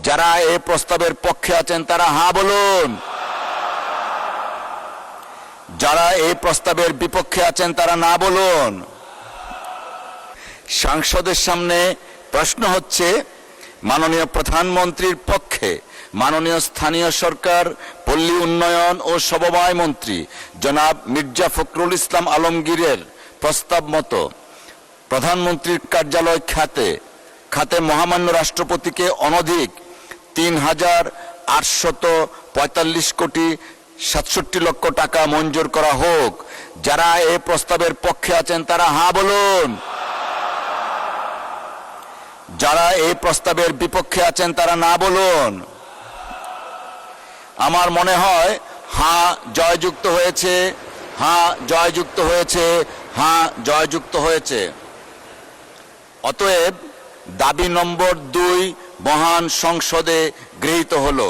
যারা এই প্রস্তাবের পক্ষে আছেন তারা হ্যাঁ বলুন। যারা এই প্রস্তাবের বিপক্ষে আছেন তারা না বলুন। সংসদের সামনে প্রশ্ন হচ্ছে, মাননীয় প্রধানমন্ত্রীর পক্ষে মাননীয় স্থানীয় সরকার, পল্লী উন্নয়ন ও সমবায় মন্ত্রী জনাব মির্জা ফখরুল ইসলাম আলমগীরের প্রস্তাব মতো প্রধানমন্ত্রীর কার্যালয় খাতে মহামান্য রাষ্ট্রপতিকে অনধিক ৩,৮৪৫ কোটি ৬৭ লক্ষ টাকা মঞ্জুর করা হোক। যারা এই প্রস্তাবের পক্ষে আছেন তারা হ্যাঁ বলুন। যারা এই প্রস্তাবের বিপক্ষে আছেন তারা না বলুন। আমার মনে হয় হ্যাঁ জয়যুক্ত হয়েছে, হ্যাঁ জয়যুক্ত হয়েছে, হ্যাঁ জয়যুক্ত হয়েছে। অতএব দাবি নম্বর 2 মহান সংসদে গৃহীত হলো।